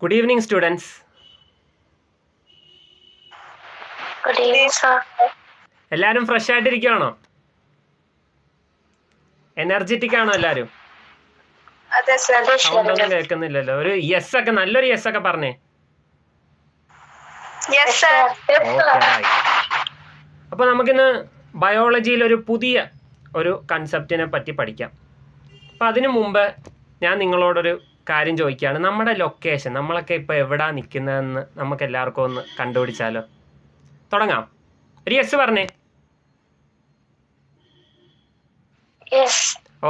Good evening, students. Good evening, sir. എല്ലാവരും fresh ആയിട്ടിരിക്കുകയാണോ? Energetic ആണോ എല്ലാവരും? അതെ സർ. സൗണ്ട് ഒന്നും കേൾക്കുന്നില്ലല്ലോ. ഒരു യെസ് ഒക്കെ, നല്ലൊരു യെസ് ഒക്കെ പറഞ്ഞേ. Yes sir. അപ്പോൾ നമുക്കിന്ന് ബയോളജിയിൽ ഒരു പുതിയ ഒരു കൺസെപ്റ്റിനെ പറ്റി പഠിക്കാം. അപ്പോൾ അതിനു മുമ്പ് ഞാൻ നിങ്ങളോടൊരു കാര്യം ചോദിക്കുകയാണ്. നമ്മുടെ ലൊക്കേഷൻ, നമ്മളൊക്കെ ഇപ്പോൾ എവിടെയാണ് നിൽക്കുന്നതെന്ന് നമുക്ക് എല്ലാവർക്കും ഒന്ന് കണ്ടുപിടിച്ചാലോ? തുടങ്ങാം. ഒരു യെസ് പറഞ്ഞേ.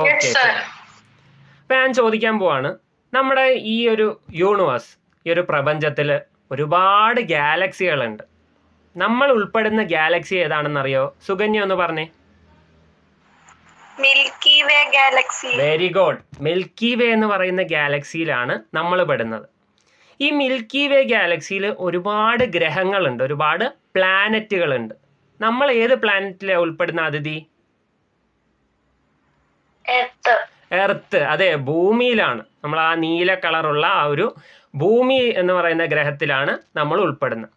ഓക്കെ. അപ്പം ഞാൻ ചോദിക്കാൻ പോവാണ്, നമ്മുടെ ഈ ഒരു യൂണിവേഴ്സ്, ഈ ഒരു പ്രപഞ്ചത്തിൽ ഒരുപാട് ഗാലക്സികളുണ്ട്. നമ്മൾ ഉൾപ്പെടുന്ന ഗാലക്സി ഏതാണെന്നറിയോ? സുകന്യ ഒന്ന് പറഞ്ഞേ. മിൽക്കി വേ ഗാലക്സി. Very good. മിൽക്കി വേ എന്ന് പറയുന്ന ഗാലക്സിയിലാണ് നമ്മൾ പെടുന്നത്. ഈ മിൽക്കി വേ ഗാലക്സിയിൽ ഒരുപാട് ഗ്രഹങ്ങളുണ്ട്, ഒരുപാട് പ്ലാനറ്റുകളുണ്ട്. നമ്മൾ ഏത് പ്ലാനറ്റിലാണ് ഉൾപ്പെടുന്ന അതിഥി? എർത്ത്. അതെ, ഭൂമിയിലാണ്. നമ്മൾ ആ നീല കളറുള്ള ആ ഒരു ഭൂമി എന്ന് പറയുന്ന ഗ്രഹത്തിലാണ് നമ്മൾ ഉൾപ്പെടുന്നത്.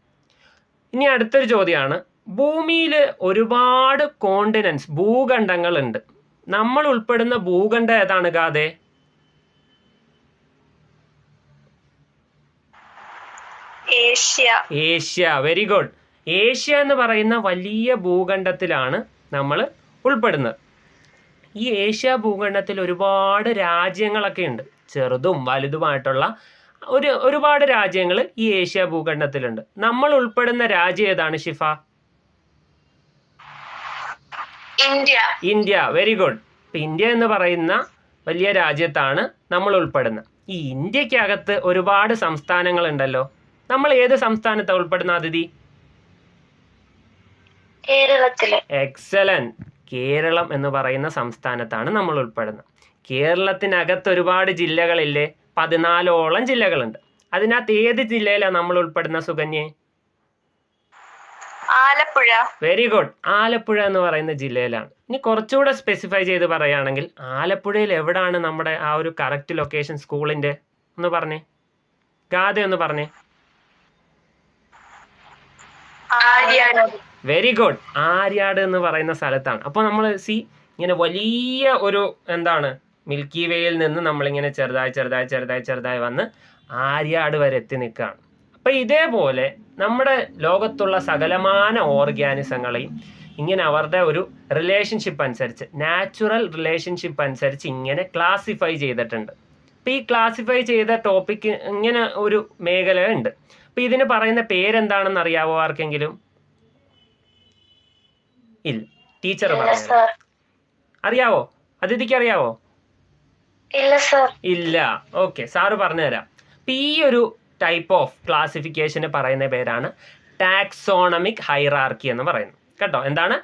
ഇനി അടുത്തൊരു ചോദ്യമാണ്, ഭൂമിയിൽ ഒരുപാട് കോണ്ടിനൻസ്, ഭൂഖണ്ഡങ്ങളുണ്ട്. നമ്മൾ ഉൾപ്പെടുന്ന ഭൂഖണ്ഡം ഏതാണ് ഗാദേ? ഏഷ്യ. Very good. ഏഷ്യ എന്ന് പറയുന്ന വലിയ ഭൂഖണ്ഡത്തിലാണ് നമ്മൾ ഉൾപ്പെടുന്നത്. ഈ ഏഷ്യ ഭൂഖണ്ഡത്തിൽ ഒരുപാട് രാജ്യങ്ങളൊക്കെ ഉണ്ട്, ചെറുതും വലുതുമായിട്ടുള്ള ഒരുപാട് രാജ്യങ്ങൾ ഈ ഏഷ്യ ഭൂഖണ്ഡത്തിലുണ്ട്. നമ്മൾ ഉൾപ്പെടുന്ന രാജ്യം ഏതാണ് ഷിഫ? ഇന്ത്യ. Very good. ഇപ്പം ഇന്ത്യ എന്ന് പറയുന്ന വലിയ രാജ്യത്താണ് നമ്മൾ ഉൾപ്പെടുന്നത്. ഈ ഇന്ത്യക്കകത്ത് ഒരുപാട് സംസ്ഥാനങ്ങളുണ്ടല്ലോ. നമ്മൾ ഏത് സംസ്ഥാനത്താണ് ഉൾപ്പെടുന്ന അതിഥി? എക്സലന്റ്. കേരളം എന്ന് പറയുന്ന സംസ്ഥാനത്താണ് നമ്മൾ ഉൾപ്പെടുന്നത്. കേരളത്തിനകത്ത് ഒരുപാട് ജില്ലകളില്ലേ? 14ഓളം ജില്ലകളുണ്ട്. അതിനകത്ത് ഏത് ജില്ലയിലാണ് നമ്മൾ ഉൾപ്പെടുന്ന സുകന്യെ? ആലപ്പുഴ. Very good. ആലപ്പുഴ എന്ന് പറയുന്ന ജില്ലയിലാണ്. ഇനി കുറച്ചുകൂടെ സ്പെസിഫൈ ചെയ്ത് പറയുകയാണെങ്കിൽ, ആലപ്പുഴയിൽ എവിടാണ് നമ്മുടെ ആ ഒരു കറക്റ്റ് ലൊക്കേഷൻ സ്കൂളിന്റെ? ഒന്ന് പറഞ്ഞേ ഗാഥ, ഒന്ന് പറഞ്ഞേ. Very good. ആര്യാട് എന്ന് പറയുന്ന സ്ഥലത്താണ്. അപ്പോൾ നമ്മൾ ഇങ്ങനെ വലിയ ഒരു മിൽക്കി വേയിൽ നിന്ന് നമ്മളിങ്ങനെ ചെറുതായി വന്ന് ആര്യാട് വരെ എത്തി നിൽക്കുകയാണ്. അപ്പം ഇതേപോലെ നമ്മുടെ ലോകത്തുള്ള സകലമാന ഓർഗാനിസങ്ങളെയും ഇങ്ങനെ അവരുടെ ഒരു റിലേഷൻഷിപ്പ് അനുസരിച്ച്, നാച്ചുറൽ റിലേഷൻഷിപ്പ് അനുസരിച്ച് ഇങ്ങനെ ക്ലാസിഫൈ ചെയ്തിട്ടുണ്ട്. അപ്പം ഈ ക്ലാസിഫൈ ചെയ്ത ടോപ്പിക്ക് ഇങ്ങനെ ഒരു മേഖല ഉണ്ട്. അപ്പം ഇതിന് പറയുന്ന പേരെന്താണെന്ന് അറിയാവോ ആർക്കെങ്കിലും? ഇല്ല. ടീച്ചർ പറഞ്ഞു. അറിയാവോ? അതിഥിക്ക് അറിയാവോ? ഇല്ല. ഓക്കെ, സാറ് പറഞ്ഞു തരാം. അപ്പം ഈ ഒരു ടൈപ്പ് ഓഫ് ക്ലാസിഫിക്കേഷന് പറയുന്ന പേരാണ് ടാക്സോണമിക് ഹൈറാർക്കി എന്ന് പറയുന്നത്. കേട്ടോ, എന്താണ്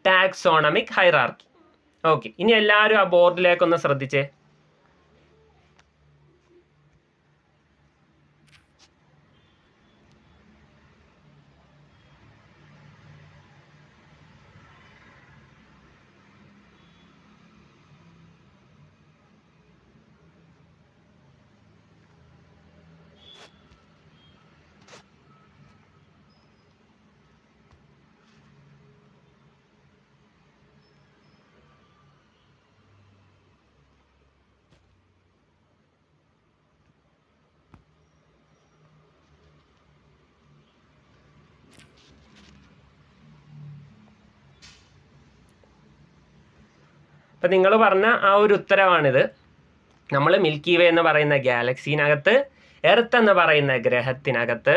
ടാക്സോണമിക് ഹൈറാർക്കി? ഓക്കെ, ഇനി എല്ലാവരും ആ ബോർഡിലേക്കൊന്ന് ശ്രദ്ധിച്ചേ. അപ്പം നിങ്ങൾ പറഞ്ഞ ആ ഒരു ഉത്തരവാണിത്. നമ്മൾ മിൽക്കി വേ എന്ന് പറയുന്ന ഗാലക്സിനകത്ത്, എർത്ത് എന്ന് പറയുന്ന ഗ്രഹത്തിനകത്ത്,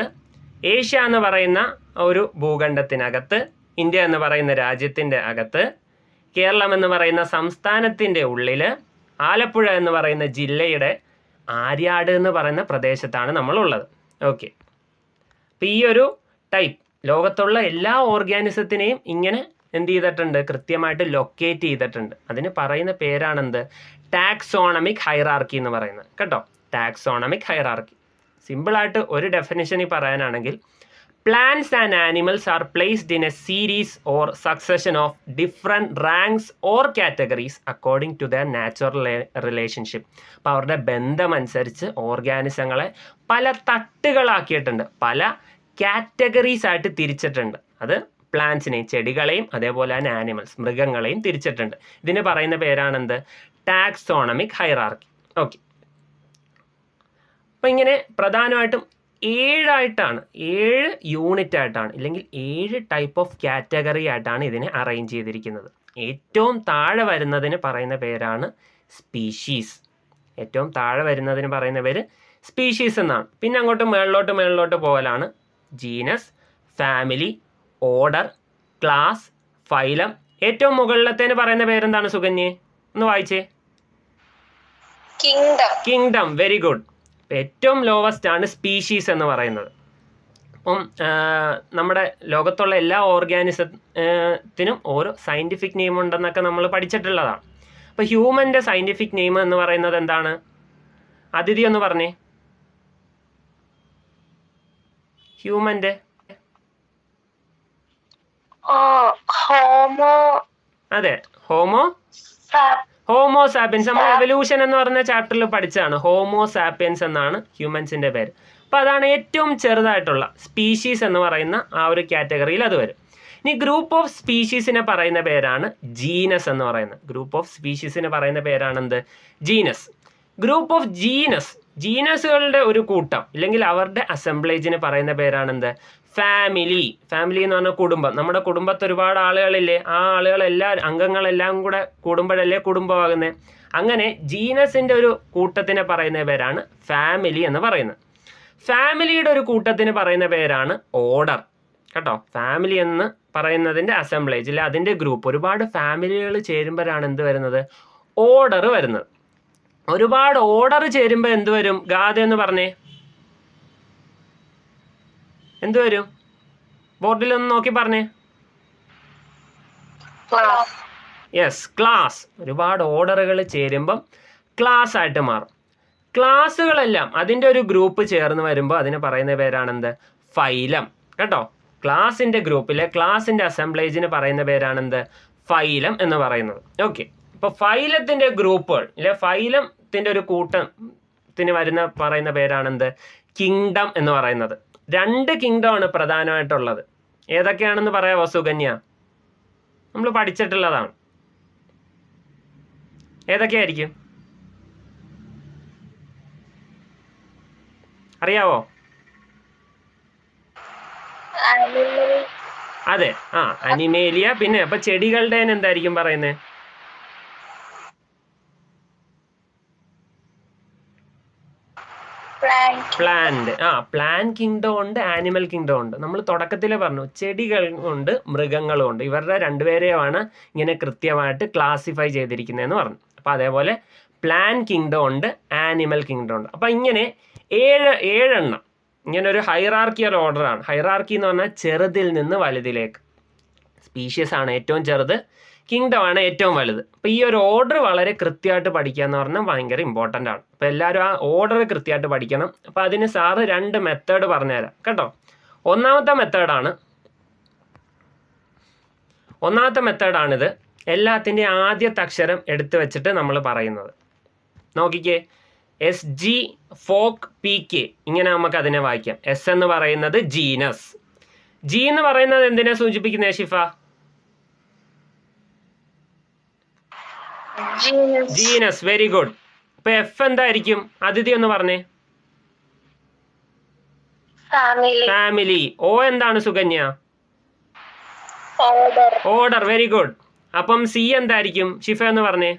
ഏഷ്യ എന്ന് പറയുന്ന ഒരു ഭൂഖണ്ഡത്തിനകത്ത്, ഇന്ത്യ എന്ന് പറയുന്ന രാജ്യത്തിൻ്റെ അകത്ത്, കേരളം എന്ന് പറയുന്ന സംസ്ഥാനത്തിൻ്റെ ഉള്ളിൽ, ആലപ്പുഴ എന്ന് പറയുന്ന ജില്ലയുടെ ആര്യാട് എന്ന് പറയുന്ന പ്രദേശത്താണ് നമ്മളുള്ളത്. ഓക്കെ, അപ്പം ഈ ഒരു ടൈപ്പ് ലോകത്തുള്ള എല്ലാ ഓർഗാനിസത്തിനെയും ഇങ്ങനെ എന്ത് ചെയ്തിട്ടുണ്ട്? കൃത്യമായിട്ട് ലൊക്കേറ്റ് ചെയ്തിട്ടുണ്ട്. അതിന് പറയുന്ന പേരാണെന്ത്? ടാക്സോണമിക് ഹൈറാർക്കി എന്ന് പറയുന്നത്. കേട്ടോ, ടാക്സോണമിക് ഹൈറാർക്കി. സിമ്പിളായിട്ട് ഒരു ഡെഫിനിഷനിൽ പറയാനാണെങ്കിൽ, Plants and animals are placed in a series or succession of different ranks or categories according to their natural relationship. അപ്പോൾ അവരുടെ ബന്ധമനുസരിച്ച് ഓർഗാനിസങ്ങളെ പല തട്ടുകളാക്കിയിട്ടുണ്ട്, പല കാറ്റഗറീസ് ആയിട്ട് തിരിച്ചിട്ടുണ്ട്. അത് പ്ലാന്റ്സിനെയും ചെടികളെയും അതേപോലെ തന്നെ ആനിമൽസ് മൃഗങ്ങളെയും തിരിച്ചിട്ടുണ്ട്. ഇതിന് പറയുന്ന പേരാണെന്ത്? Taxonomic hierarchy. ഓക്കെ, അപ്പം ഇങ്ങനെ പ്രധാനമായിട്ടും 7 യൂണിറ്റ് ആയിട്ടാണ്, ഇല്ലെങ്കിൽ 7 ടൈപ്പ് ഓഫ് കാറ്റഗറി ആയിട്ടാണ് ഇതിനെ അറേഞ്ച് ചെയ്തിരിക്കുന്നത്. ഏറ്റവും താഴെ വരുന്നതിന് പറയുന്ന പേരാണ് സ്പീഷീസ്. ഏറ്റവും താഴെ വരുന്നതിന് പറയുന്ന പേര് സ്പീഷീസ് എന്നാണ്. പിന്നെ അങ്ങോട്ട് മേളിലോട്ട് പോകലാണ് genus, family, order, class, phylum. ഏറ്റവും മുകളിലത്തേന് പറയുന്ന പേരെന്താണ് സുകന്യെ? ഒന്ന് വായിച്ചേ. കിങ്ഡം. Very good. ഏറ്റവും ലോവസ്റ്റ് ആണ് സ്പീഷീസ് എന്ന് പറയുന്നത്. അപ്പം നമ്മുടെ ലോകത്തുള്ള എല്ലാ ഓർഗാനിസത്തിനും ഓരോ സയൻറ്റിഫിക് നെയിം ഉണ്ടെന്നൊക്കെ നമ്മൾ പഠിച്ചിട്ടുള്ളതാണ്. അപ്പോൾ ഹ്യൂമൻ്റെ സയൻറ്റിഫിക് നെയിം എന്ന് പറയുന്നത് എന്താണ്? അതിഥി ഒന്ന് പറഞ്ഞേ. ഹ്യൂമൻ്റെ അതെ, ഹോമോ സാപ്പിയൻസ്. നമ്മൾ എവല്യൂഷൻ എന്ന് പറഞ്ഞ ചാപ്റ്ററിൽ പഠിച്ചതാണ്. ഹോമോ സാപ്പിയൻസ് എന്നാണ് ഹ്യൂമൻസിൻ്റെ പേര്. അപ്പോൾ അതാണ് ഏറ്റവും ചെറുതായിട്ടുള്ള സ്പീഷീസ് എന്ന് പറയുന്ന ആ ഒരു കാറ്റഗറിയിൽ അത് വരും. ഇനി ഗ്രൂപ്പ് ഓഫ് സ്പീഷീസിനെ പറയുന്ന പേരാണ് ജീനസ് എന്ന് പറയുന്നത്. ഗ്രൂപ്പ് ഓഫ് സ്പീഷീസിനെ പറയുന്ന പേരാണെന്ത്? ജീനസ്. ഗ്രൂപ്പ് ഓഫ് ജീനസുകളുടെ ഒരു കൂട്ടം ഇല്ലെങ്കിൽ അവരുടെ അസംബ്ലേജിന് പറയുന്ന പേരാണെന്ത്? ഫാമിലി. ഫാമിലി എന്ന് പറഞ്ഞാൽ കുടുംബം. നമ്മുടെ കുടുംബത്ത് ഒരുപാട് ആളുകളില്ലേ, ആ അംഗങ്ങളെല്ലാം കൂടെ കൂടുമ്പോഴല്ലേ കുടുംബമാകുന്നത്. അങ്ങനെ ജീനസിൻ്റെ ഒരു കൂട്ടത്തിനെ പറയുന്ന പേരാണ് ഫാമിലി എന്ന് പറയുന്നത്. ഫാമിലിയുടെ ഒരു കൂട്ടത്തിന് പറയുന്ന പേരാണ് ഓർഡർ. കേട്ടോ, ഫാമിലി എന്ന് പറയുന്നതിൻ്റെ അസംബ്ലേജ് ഇല്ല, അതിൻ്റെ ഗ്രൂപ്പ്. ഒരുപാട് ഫാമിലികൾ ചേരുമ്പോഴാണ് എന്ത് വരുന്നത്? ഓർഡർ വരുന്നത്. ഒരുപാട് ഓർഡർ ചേരുമ്പോൾ എന്ത് വരും? ഗാഥ എന്ന് പറഞ്ഞേ. എന്ത് വരും? ബോർഡിലൊന്ന് നോക്കി പറഞ്ഞേ. Yes, class. ഒരുപാട് ഓർഡറുകൾ ചേരുമ്പം ക്ലാസ് ആയിട്ട് മാറും. ക്ലാസ്സുകളെല്ലാം അതിൻ്റെ ഒരു ഗ്രൂപ്പ് ചേർന്ന് വരുമ്പോൾ അതിന് പറയുന്ന പേരാണെന്ത്? ഫൈലം. കേട്ടോ, ക്ലാസിൻ്റെ ഗ്രൂപ്പിലെ ക്ലാസിൻ്റെ അസംബ്ലേജിന് പറയുന്ന പേരാണെന്ത്? ഫൈലം എന്ന് പറയുന്നത്. ഓക്കെ, ഇപ്പോൾ ഫൈലത്തിൻ്റെ ഗ്രൂപ്പുകൾ ഇല്ലെ, ഫൈലത്തിൻ്റെ ഒരു കൂട്ടത്തിന് പറയുന്ന പേരാണെന്ത്? കിങ്ഡം എന്ന് പറയുന്നത്. 2 കിങ്ഡം ആണ് പ്രധാനമായിട്ടുള്ളത്. ഏതൊക്കെയാണെന്ന് പറയാമോ സുകന്യ? നമ്മൾ പഠിച്ചിട്ടുള്ളതാണ്. ഏതൊക്കെയായിരിക്കും? അറിയാവോ? അതെ, അനിമേലിയ. പിന്നെ അപ്പൊ ചെടികളുടെ എന്തായിരിക്കും പറയുന്നത്? പ്ലാന്റ്. പ്ലാന്റ് കിങ്ഡം ഉണ്ട്, ആനിമൽ കിങ്ഡം ഉണ്ട്. നമ്മൾ തുടക്കത്തിൽ പറഞ്ഞു ചെടികളുണ്ട്, മൃഗങ്ങളും ഉണ്ട്. ഇവരുടെ 2 പേരെയാണ് ഇങ്ങനെ കൃത്യമായിട്ട് ക്ലാസിഫൈ ചെയ്തിരിക്കുന്നതെന്ന് പറഞ്ഞു. അപ്പോൾ അതേപോലെ പ്ലാന്റ് കിങ്ഡം ഉണ്ട്, ആനിമൽ കിങ്ഡം ഉണ്ട്. അപ്പം ഇങ്ങനെ 7 എണ്ണം ഇങ്ങനെ ഒരു ഹൈറാർക്കിയൽ ഓർഡറാണ്. ഹൈറാർക്കി എന്ന് പറഞ്ഞാൽ ചെറുതിൽ നിന്ന് വലുതിലേക്ക്. സ്പീഷ്യസ് ആണ് ഏറ്റവും ചെറുത്, കിങ്ഡം ആണ് ഏറ്റവും വലുത്. അപ്പോൾ ഈ ഒരു ഓർഡർ വളരെ കൃത്യമായിട്ട് പഠിക്കുക എന്ന് പറഞ്ഞാൽ ഭയങ്കര ഇമ്പോർട്ടൻ്റ് ആണ്. അപ്പോൾ എല്ലാവരും ആ ഓർഡർ കൃത്യമായിട്ട് പഠിക്കണം. അപ്പോൾ അതിന് സാറ് 2 മെത്തേഡ് പറഞ്ഞുതരാം കേട്ടോ. ഒന്നാമത്തെ മെത്തേഡാണിത്. എല്ലാത്തിൻ്റെ ആദ്യത്തെ അക്ഷരം എടുത്തു വെച്ചിട്ട് നമ്മൾ പറയുന്നത്. നോക്കിക്കേ, SG, ഫോക്ക്, PK, ഇങ്ങനെ നമുക്ക് അതിനെ വായിക്കാം. S എന്ന് പറയുന്നത് ജീനസ്. G എന്ന് പറയുന്നത് എന്തിനെ സൂചിപ്പിക്കുന്നത് ഷിഫ? ജീനസ്. Very good. ഇപ്പൊ F എന്തായിരിക്കും? അതിഥി ഒന്ന് പറഞ്ഞേ. ഫാമിലി. O എന്താണ് സുകന്യ? ഓർഡർ. Very good. അപ്പം C എന്തായിരിക്കും ഷിഫ എന്ന് പറഞ്ഞേ?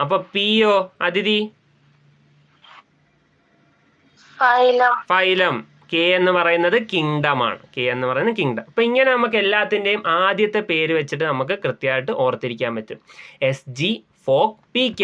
അപ്പൊ PO അതിഥി? ഫൈലം. K എന്ന് പറയുന്നത് കിങ്ഡം ആണ്. അപ്പൊ ഇങ്ങനെ നമുക്ക് എല്ലാത്തിൻ്റെയും ആദ്യത്തെ പേര് വെച്ചിട്ട് നമുക്ക് കൃത്യമായിട്ട് ഓർത്തിരിക്കാൻ പറ്റും. SG, folk, PK.